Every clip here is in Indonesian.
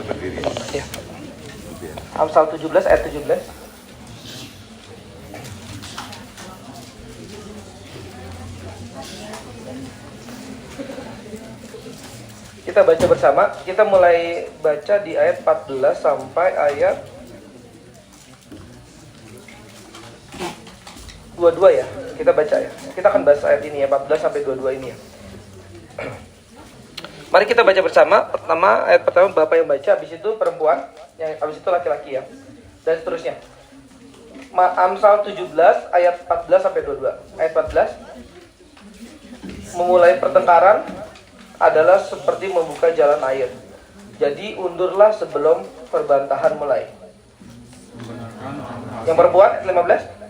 berdiri. Ya. Amsal 17 ayat 17. Kita baca bersama. Kita mulai baca di ayat 14 sampai ayat 22 ya. Kita baca ya. Kita akan bahas ayat ini ya, 14 sampai 22 ini ya. Mari kita baca bersama. Ayat pertama Bapak yang baca, habis itu perempuan, yang habis itu laki-laki ya. Dan seterusnya. Amsal 17 ayat 14 sampai 22. Ayat 14. Memulai pertengkaran adalah seperti membuka jalan air. Jadi undurlah sebelum perbantahan mulai. Yang perempuan ayat 15.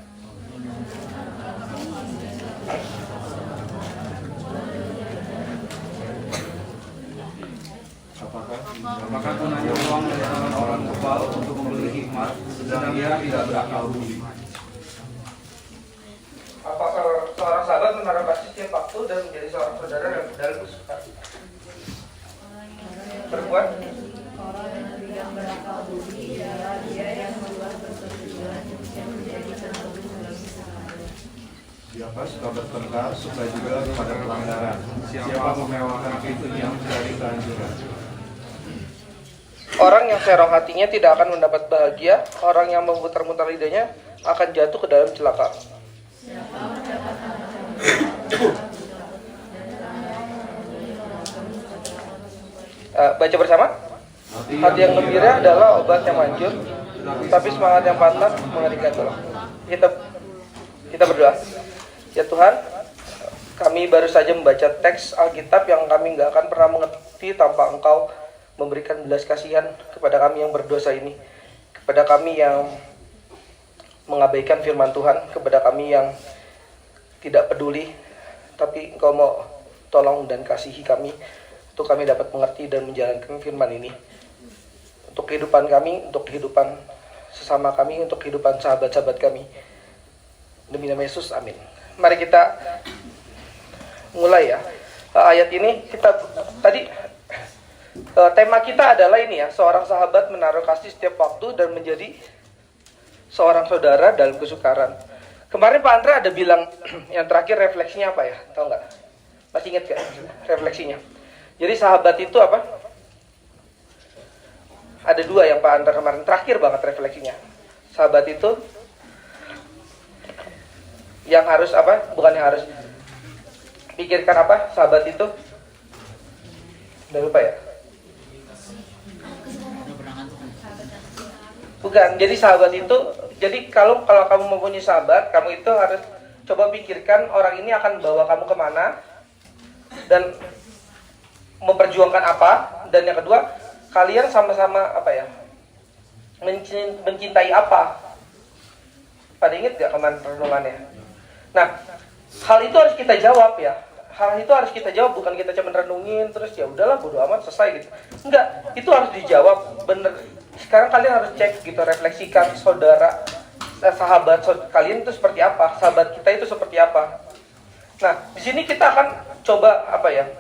Apakah gunanya uang dari tangan orang kebal untuk membeli hikmat, sedang ia tidak berakal budi? Apakah seorang sahabat menaruh kasih setiap waktu dan menjadi seorang saudara dalam kesukaan? Perempuan? Orang yang tidak berakal budi adalah dia yang membuat persetujuan yang menjadi penentu dalam kesalahan. Siapa suka bertengkar, suka juga pada pelanggaran. Siapa memewahkan itu yang menjadi kehancuran. Orang yang serong hatinya tidak akan mendapat bahagia. Orang yang memutar-mutar lidahnya akan jatuh ke dalam celaka. Baca bersama. Hati yang gembira adalah obat yang manjur, tapi semangat yang patah mengerikan tolong. Kita berdoa. Ya Tuhan, kami baru saja membaca teks Alkitab yang kami nggak akan pernah mengerti tanpa Engkau memberikan belas kasihan kepada kami yang berdosa ini, kepada kami yang mengabaikan firman Tuhan, kepada kami yang tidak peduli, tapi Engkau mau tolong dan kasihi kami untuk kami dapat mengerti dan menjalankan firman ini untuk kehidupan kami, untuk kehidupan sesama kami, untuk kehidupan sahabat-sahabat kami. Demi nama Yesus, amin. Mari kita mulai ya. Ayat ini kita tadi tema kita adalah ini ya, seorang sahabat menaruh kasih setiap waktu dan menjadi seorang saudara dalam kesukaran. Kemarin Pak Andre ada bilang yang terakhir refleksinya apa ya? Tahu nggak? Masih ingat nggak refleksinya? Jadi sahabat itu apa? Ada dua yang Pak Andre kemarin terakhir banget refleksinya. Sahabat itu yang harus apa? Bukan yang harus pikirkan apa? Sahabat itu udah lupa ya? Bukan, jadi sahabat itu, jadi kalau kamu mempunyai sahabat, kamu itu harus coba pikirkan orang ini akan bawa kamu kemana dan memperjuangkan apa. Dan yang kedua, kalian sama-sama apa ya, mencintai apa. Pada ingat gak kemarin renungannya? Nah, hal itu harus kita jawab ya. Hal itu harus kita jawab, bukan kita cuma renungin terus ya udahlah bodo amat selesai gitu. Enggak, itu harus dijawab bener. Sekarang kalian harus cek gitu, refleksikan saudara, sahabat kalian itu seperti apa, sahabat kita itu seperti apa. Nah, di sini kita akan coba apa ya,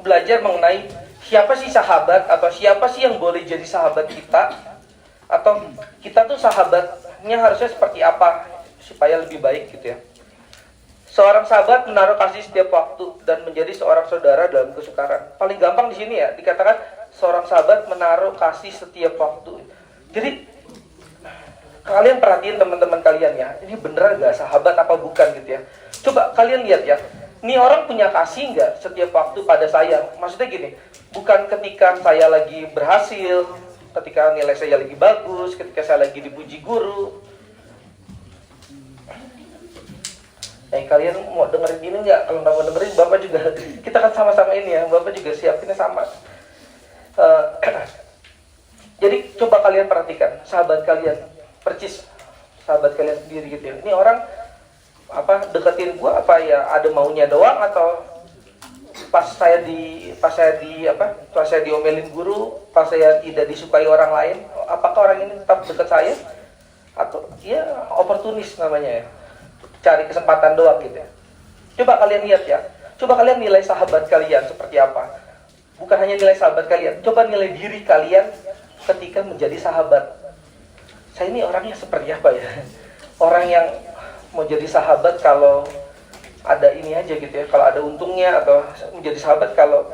belajar mengenai siapa sih sahabat, apa siapa sih yang boleh jadi sahabat kita, atau kita tuh sahabatnya harusnya seperti apa supaya lebih baik gitu ya. Seorang sahabat menaruh kasih setiap waktu dan menjadi seorang saudara dalam kesukaran. Paling gampang di sini ya, dikatakan seorang sahabat menaruh kasih setiap waktu. Jadi kalian perhatiin teman-teman kalian ya, ini beneran gak sahabat apa bukan gitu ya. Coba kalian lihat ya, ini orang punya kasih nggak setiap waktu pada saya? Maksudnya gini, bukan ketika saya lagi berhasil, ketika nilai saya lagi bagus, ketika saya lagi dipuji guru. Kalian mau dengerin ini nggak? Kalau nggak mau dengerin, Bapak juga, kita kan sama-sama ini ya, Bapak juga siapinnya sama. Jadi coba kalian perhatikan sahabat kalian, percis sahabat kalian sendiri gitu ya. Ini orang apa deketin gua apa ya ada maunya doang, atau pas saya diomelin guru, pas saya tidak disukai orang lain, apakah orang ini tetap dekat saya? Atau ya oportunis namanya ya, cari kesempatan doang gitu ya. Coba kalian lihat ya, coba kalian nilai sahabat kalian seperti apa. Bukan hanya nilai sahabat kalian, coba nilai diri kalian ketika menjadi sahabat. Saya ini orangnya seperti apa ya? Orang yang mau jadi sahabat kalau ada ini aja gitu ya, kalau ada untungnya, atau menjadi sahabat kalau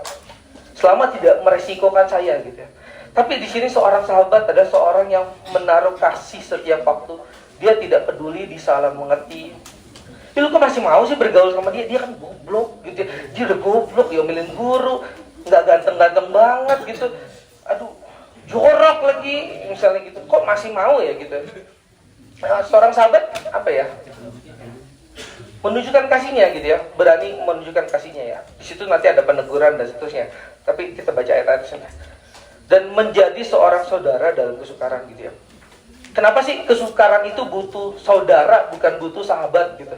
selama tidak meresikokan saya gitu ya. Tapi di sini seorang sahabat adalah seorang yang menaruh kasih setiap waktu. Dia tidak peduli disalah mengerti. Lu kok masih mau sih bergaul sama dia? Dia kan goblok gitu ya. Dia udah goblok, diomelin guru, nggak ganteng-ganteng banget gitu. Aduh, jorok lagi misalnya gitu. Kok masih mau ya gitu. Nah, seorang sahabat apa ya? Menunjukkan kasihnya gitu ya, berani menunjukkan kasihnya ya. Di situ nanti ada peneguran dan seterusnya. Tapi kita baca ayat-ayat sana. Dan menjadi seorang saudara dalam kesukaran gitu ya. Kenapa sih kesukaran itu butuh saudara, bukan butuh sahabat gitu?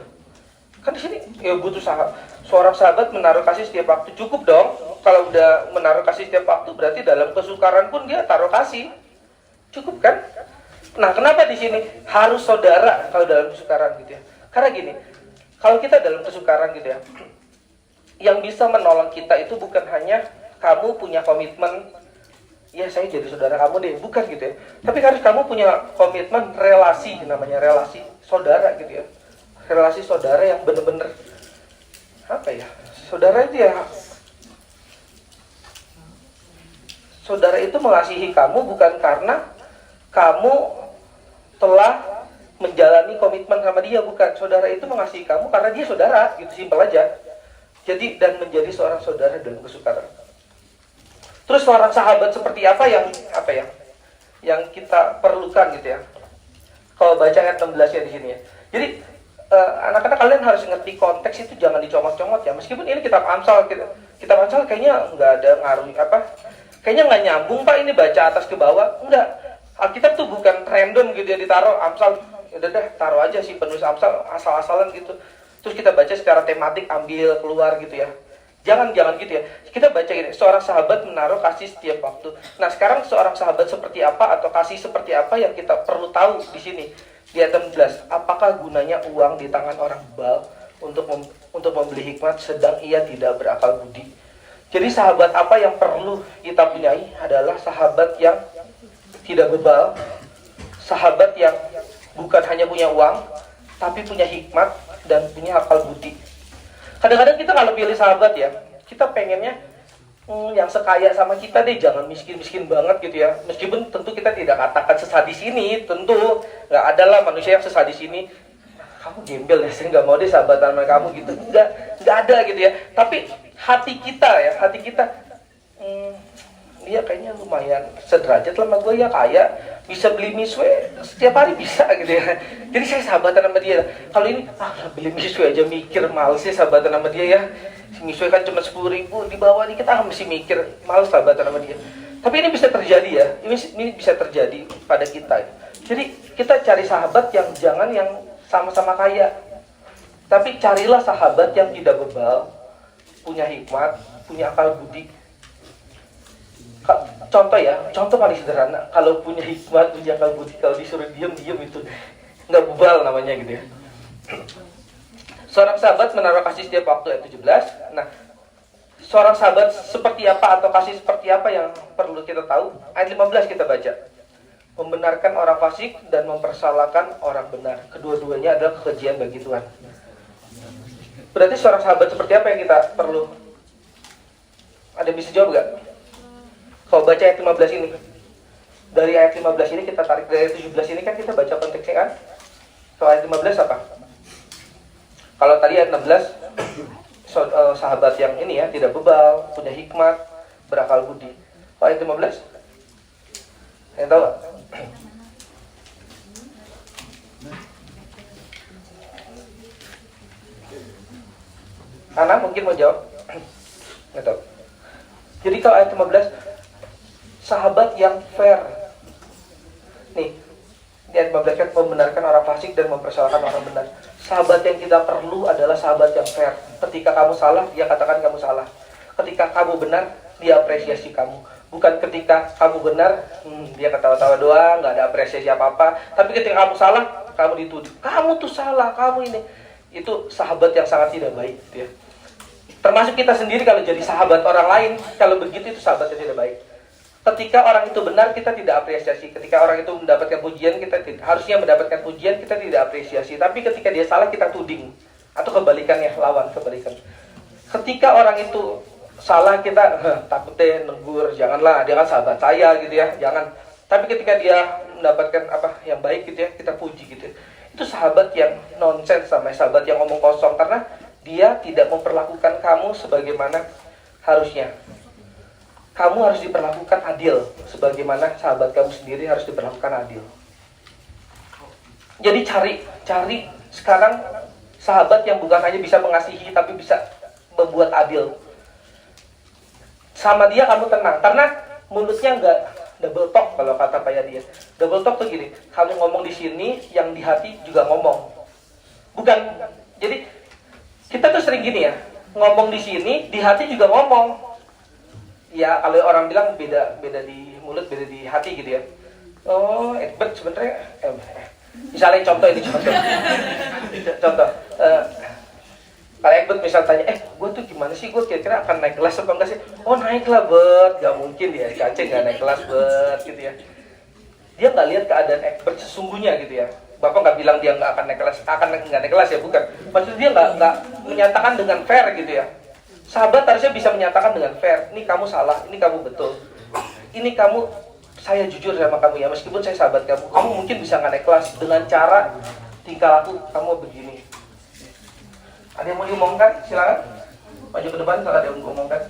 Kan di sini ya butuh sahabat. Seorang sahabat menaruh kasih setiap waktu, cukup dong. Kalau udah menaruh kasih setiap waktu, berarti dalam kesukaran pun dia taruh kasih. Cukup kan? Nah, kenapa di sini harus saudara kalau dalam kesukaran gitu ya? Karena gini, kalau kita dalam kesukaran gitu ya, yang bisa menolong kita itu bukan hanya kamu punya komitmen, ya saya jadi saudara kamu deh, bukan gitu ya. Tapi harus kamu punya komitmen relasi, namanya relasi saudara gitu ya. Relasi saudara yang benar-benar apa ya? Saudara itu ya, saudara itu mengasihi kamu bukan karena kamu telah menjalani komitmen sama dia, bukan. Saudara itu mengasihi kamu karena dia saudara, gitu, simpel aja. Jadi, dan menjadi seorang saudara dalam kesukaran. Terus seorang sahabat seperti apa yang yang kita perlukan gitu ya. Kalau baca ayat 16 ya di sini ya. Jadi anak-anak kalian harus ngerti konteks itu, jangan dicomot-comot ya. Meskipun ini kitab Amsal, kitab Amsal kayaknya nggak ada ngaruh kayaknya nggak nyambung Pak ini baca atas ke bawah. Enggak. Alkitab tuh bukan random gitu ya, ditaruh Amsal, udah deh taruh aja sih penulis Amsal asal-asalan gitu. Terus kita baca secara tematik, ambil keluar gitu ya. Jangan gitu ya. Kita baca gini, seorang sahabat menaruh kasih setiap waktu. Nah, sekarang seorang sahabat seperti apa atau kasih seperti apa yang kita perlu tahu di sini. Di ayat 16, apakah gunanya uang di tangan orang bebal untuk membeli hikmat sedang ia tidak berakal budi? Jadi sahabat apa yang perlu kita punyai adalah sahabat yang tidak bebal, sahabat yang bukan hanya punya uang, tapi punya hikmat dan punya akal budi. Kadang-kadang kita kalau pilih sahabat ya, kita pengennya yang sekaya sama kita deh, jangan miskin-miskin banget gitu ya. Meskipun tentu kita tidak katakan sesadis ini, tentu nggak ada lah manusia yang sesadis ini. Kamu gembel ya, saya nggak mau deh sahabatan sama kamu gitu. Nggak ada gitu ya. Tapi hati kita, dia kayaknya lumayan sederajat lah sama gue ya, kaya, bisa beli miswe setiap hari bisa gitu ya. Jadi saya sahabatan sama dia. Kalau ini beli miswe aja mikir, males sih sahabatan sama dia ya. Miswe kan cuma 10.000 di bawah nih, kita mesti mikir, males sahabatan sama dia. Tapi ini bisa terjadi ya, ini bisa terjadi pada kita. Jadi kita cari sahabat yang jangan yang sama-sama kaya, tapi carilah sahabat yang tidak bebal, punya hikmat, punya akal budi. Contoh paling sederhana, kalau punya hikmat, punya akal budi, kalau disuruh diam itu nggak bebal namanya gitu ya. Seorang sahabat menaruh kasih setiap waktu, ayat 17. Nah, seorang sahabat seperti apa atau kasih seperti apa yang perlu kita tahu? Ayat 15 kita baca. Membenarkan orang fasik dan mempersalahkan orang benar. Kedua-duanya adalah kekejian bagi Tuhan. Berarti seorang sahabat seperti apa yang kita perlu? Ada yang bisa jawab nggak? Kalau baca ayat 15 ini, dari ayat 15 ini kita tarik, dari ayat 17 ini kan kita baca konteksnya kan. Kalau ayat 15 apa? Kalau tadi ayat 16, sahabat yang ini ya, tidak bebal, punya hikmat, berakal budi. Kalau ayat 15, saya tahu gak? Ana mungkin mau jawab? Nggak tahu. Jadi kalau ayat 15, sahabat yang fair. Nih, di ayat 15 kan membenarkan orang fasik dan mempersalahkan orang benar. Sahabat yang kita perlu adalah sahabat yang fair. Ketika kamu salah, dia katakan kamu salah. Ketika kamu benar, dia apresiasi kamu. Bukan ketika kamu benar, dia ketawa-tawa doang, nggak ada apresiasi apa-apa. Tapi ketika kamu salah, kamu dituduh. Kamu tuh salah, kamu ini. Itu sahabat yang sangat tidak baik gitu ya. Termasuk kita sendiri kalau jadi sahabat orang lain, kalau begitu itu sahabat yang tidak baik. Ketika orang itu benar, kita tidak apresiasi. Ketika orang itu mendapatkan pujian, kita harusnya mendapatkan pujian, kita tidak apresiasi. Tapi ketika dia salah, kita tuding. Atau kebalikannya, lawan kebalikan. Ketika orang itu salah, kita takut deh, negur, janganlah, dia kan sahabat saya gitu ya, jangan. Tapi ketika dia mendapatkan yang baik gitu ya, kita puji gitu ya. Itu sahabat yang nonsens sama sahabat yang ngomong kosong, karena dia tidak memperlakukan kamu sebagaimana harusnya. Kamu harus diperlakukan adil, sebagaimana sahabat kamu sendiri harus diperlakukan adil. Jadi cari sekarang sahabat yang bukan hanya bisa mengasihi, tapi bisa membuat adil. Sama dia kamu tenang, karena mulutnya nggak double talk kalau kata Pak Yadi. Double talk tuh gini, kamu ngomong di sini, yang di hati juga ngomong. Bukan, jadi kita tuh sering gini ya, ngomong di sini, di hati juga ngomong. Ya, kalau orang bilang beda di mulut, beda di hati gitu ya. Oh, Egbert sebenarnya, misalnya contoh. Kalau Egbert misal tanya, gue tuh gimana sih, gue kira-kira akan naik kelas apa enggak sih? Oh, naik lah, Bert. Gak mungkin dia, SKC gak naik kelas, Bert, gitu ya. Dia nggak lihat keadaan Egbert sesungguhnya gitu ya. Bapak nggak bilang dia nggak akan naik kelas ya, bukan. Maksudnya dia nggak menyatakan dengan fair gitu ya. Sahabat harusnya bisa menyatakan dengan fair, ini kamu salah, ini kamu betul. Ini kamu, saya jujur sama kamu ya, meskipun saya sahabat kamu, kamu mungkin bisa nggak naik kelas dengan cara tingkah laku kamu begini. Ada yang mau diomongkan? Silakan. Maju ke depan kalau ada yang mau diomongkan.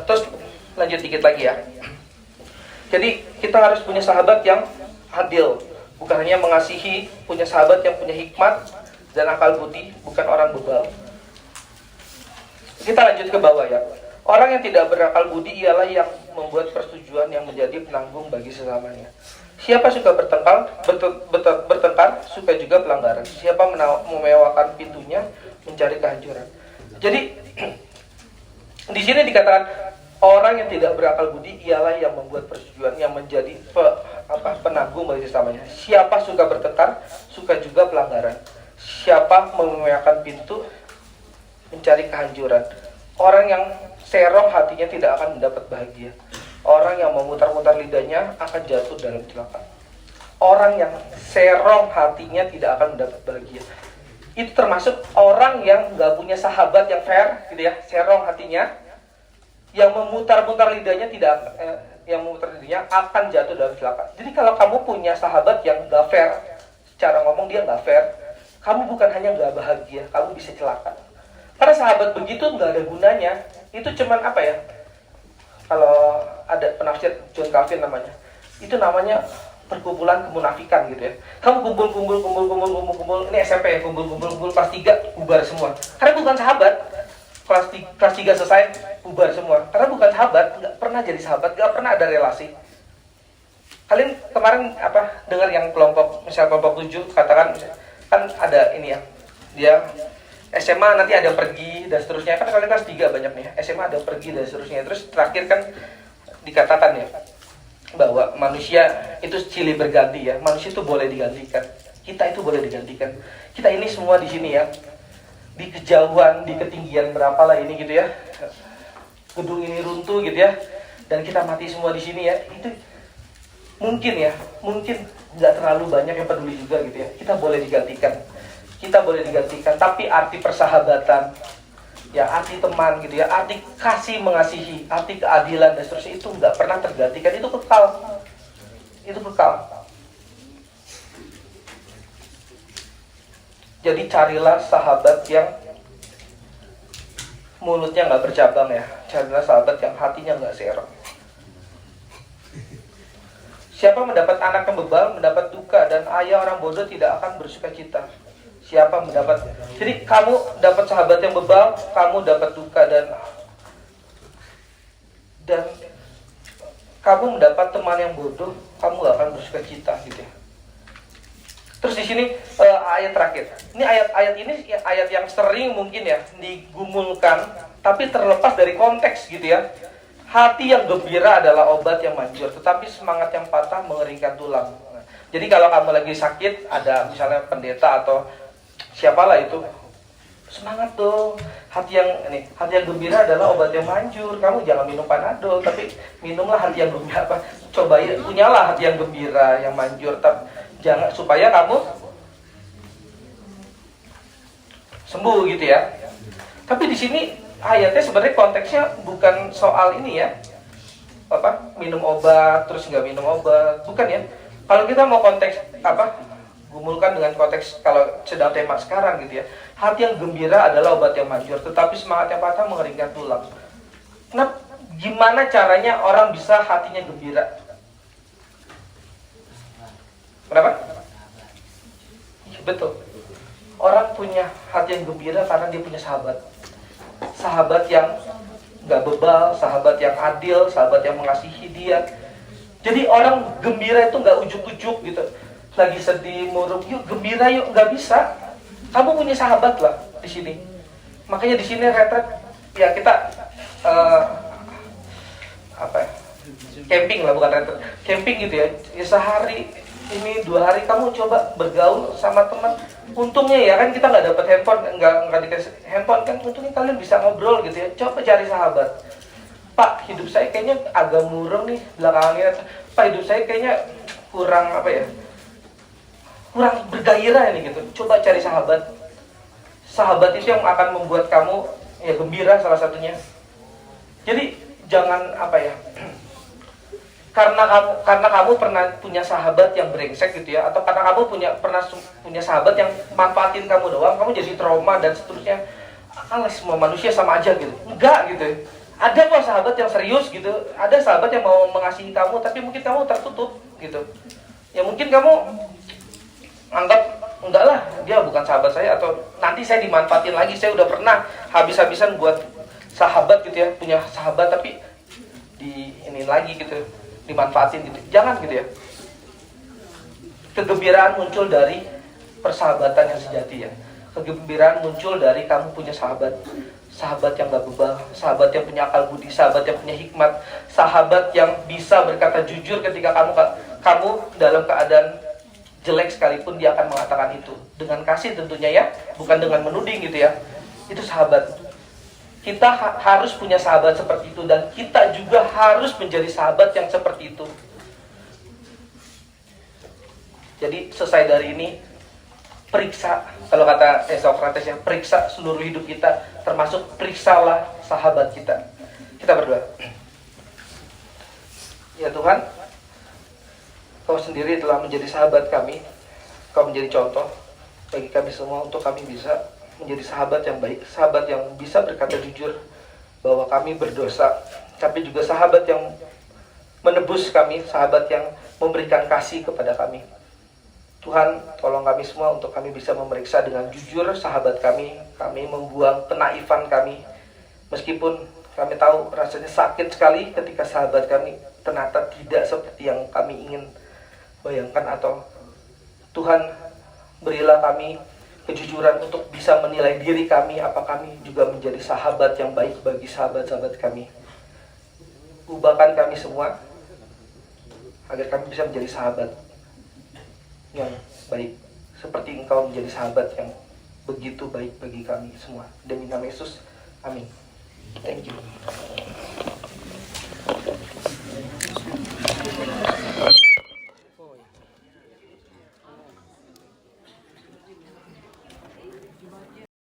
Terus lanjut dikit lagi ya. Jadi kita harus punya sahabat yang adil, bukan hanya mengasihi, punya sahabat yang punya hikmat dan akal budi, bukan orang bebal. Kita lanjut ke bawah ya. Orang yang tidak berakal budi ialah yang membuat persetujuan yang menjadi penanggung bagi sesamanya. Siapa suka bertengkar, suka juga pelanggaran. Siapa memewakan pintunya, mencari kehancuran. Jadi di sini dikatakan orang yang tidak berakal budi ialah yang membuat persetujuan yang menjadi penanggung bagi sesamanya. Siapa suka bertengkar, suka juga pelanggaran. Siapa memewakan pintu, mencari kehancuran. Orang yang serong hatinya tidak akan mendapat bahagia. Orang yang memutar-mutar lidahnya akan jatuh dalam celaka. Orang yang serong hatinya tidak akan mendapat bahagia. Itu termasuk orang yang nggak punya sahabat yang fair, gitu ya, serong hatinya, yang memutar-mutar lidahnya akan jatuh dalam celaka. Jadi kalau kamu punya sahabat yang nggak fair, secara ngomong dia nggak fair, kamu bukan hanya nggak bahagia, kamu bisa celaka. Karena sahabat begitu nggak ada gunanya. Itu cuman kalau ada penafsir John Calvin namanya, itu namanya perkumpulan kemunafikan gitu ya. Kamu kumpul, ini SMP ya, kumpul kelas 3 bubar semua. Karena bukan sahabat. Kelas 3 selesai bubar semua. Karena bukan sahabat, nggak pernah jadi sahabat, nggak pernah ada relasi. Kalian kemarin dengar yang kelompok 7 katakan kan ada ini ya, dia SMA nanti ada pergi dan seterusnya. Kan kalian kelas 3 banyak nih, SMA ada pergi dan seterusnya. Terus terakhir kan dikatakan ya bahwa manusia itu silih berganti ya. Manusia itu boleh digantikan. Kita itu boleh digantikan. Kita ini semua di sini ya, di kejauhan, di ketinggian berapa lah ini gitu ya, gedung ini runtuh gitu ya, dan kita mati semua di sini ya. Itu mungkin nggak terlalu banyak yang peduli juga gitu ya. Kita boleh digantikan, tapi arti persahabatan ya, arti teman gitu ya, arti kasih mengasihi, arti keadilan dan seterusnya itu nggak pernah tergantikan. Itu kekal. Jadi carilah sahabat yang mulutnya nggak bercabang ya. Carilah sahabat yang hatinya nggak serong. Siapa mendapat anak yang bebal, mendapat duka, dan ayah orang bodoh tidak akan bersuka cita. Siapa mendapat, jadi kamu dapat sahabat yang bebal, kamu dapat duka, dan kamu mendapat teman yang bodoh, kamu gak akan bersuka cita gitu ya. Terus di sini ayat terakhir. Ini ayat ini ayat yang sering mungkin ya digumulkan, tapi terlepas dari konteks gitu ya. Hati yang gembira adalah obat yang manjur, tetapi semangat yang patah mengeringkan tulang. Jadi kalau kamu lagi sakit, ada misalnya pendeta atau Siapalah itu? Semangat dong. Hati yang gembira adalah obat yang manjur. Kamu jangan minum Panadol, tapi minumlah hati yang gembira. Cobain, punyalah hati yang gembira, yang manjur. Tapi jangan, supaya kamu sembuh gitu ya. Tapi di sini ayatnya sebenarnya konteksnya bukan soal ini ya, minum obat terus nggak minum obat, bukan ya. Kalau kita mau konteks gumulkan dengan konteks kalau sedang tema sekarang gitu ya, hati yang gembira adalah obat yang manjur, tetapi semangat yang patah mengeringkan tulang. Nah, gimana caranya orang bisa hatinya gembira? Kenapa? Ya, betul. Orang punya hati yang gembira karena dia punya sahabat. Sahabat yang gak bebal, sahabat yang adil, sahabat yang mengasihi dia. Jadi orang gembira itu gak ujuk-ujuk gitu. Lagi sedih, murung, yuk gembira yuk, gak bisa. Kamu punya sahabat lah di sini. Makanya di sini retret ya kita camping lah, bukan retret. Camping gitu ya. Ya sehari ini 2 hari kamu coba bergaul sama teman. Untungnya ya kan kita nggak dapat handphone, nggak dikasih handphone kan, untungnya kalian bisa ngobrol gitu ya. Coba cari sahabat. Pak, hidup saya kayaknya agak murung nih belakangan ini. Pak, hidup saya kayaknya kurang kurang bergairah ini gitu. Coba cari sahabat. Sahabat itu yang akan membuat kamu ya gembira salah satunya. Jadi jangan karena kamu pernah punya sahabat yang brengsek gitu ya, atau karena kamu pernah punya sahabat yang manfaatin kamu doang, kamu jadi trauma dan seterusnya. Kalau semua manusia sama aja gitu. Enggak gitu. Ada kok sahabat yang serius gitu, ada sahabat yang mau mengasihi kamu, tapi mungkin kamu tertutup gitu. Ya mungkin kamu anggap enggak lah, dia bukan sahabat saya, atau nanti saya dimanfaatin lagi. Saya udah pernah habis-habisan buat sahabat gitu ya, punya sahabat tapi ini lagi gitu, dimanfaatin gitu. Jangan gitu ya. Kegembiraan muncul dari persahabatan yang sejati ya. Kegembiraan muncul dari kamu punya sahabat. Sahabat yang gak bebal, sahabat yang punya akal budi, sahabat yang punya hikmat, sahabat yang bisa berkata jujur ketika kamu dalam keadaan jelek sekalipun dia akan mengatakan itu. Dengan kasih tentunya ya, bukan dengan menuding gitu ya. Itu sahabat. Kita harus punya sahabat seperti itu, dan kita juga harus menjadi sahabat yang seperti itu. Jadi selesai dari ini, periksa, kalau kata Sokrates ya, periksa seluruh hidup kita, termasuk periksalah sahabat kita. Kita berdoa. Ya Tuhan, Kau sendiri telah menjadi sahabat kami. Kau menjadi contoh bagi kami semua untuk kami bisa menjadi sahabat yang baik, sahabat yang bisa berkata jujur bahwa kami berdosa, tapi juga sahabat yang menebus kami, sahabat yang memberikan kasih kepada kami. Tuhan, tolong kami semua untuk kami bisa memeriksa dengan jujur sahabat kami membuang kenaifan kami, meskipun kami tahu rasanya sakit sekali ketika sahabat kami ternyata tidak seperti yang kami ingin bayangkan. Atau Tuhan, berilah kami kejujuran untuk bisa menilai diri kami, apa kami juga menjadi sahabat yang baik bagi sahabat-sahabat kami. Ubahkan kami semua agar kami bisa menjadi sahabat yang baik, seperti Engkau menjadi sahabat yang begitu baik bagi kami semua. Demi nama Yesus, amin. Thank you.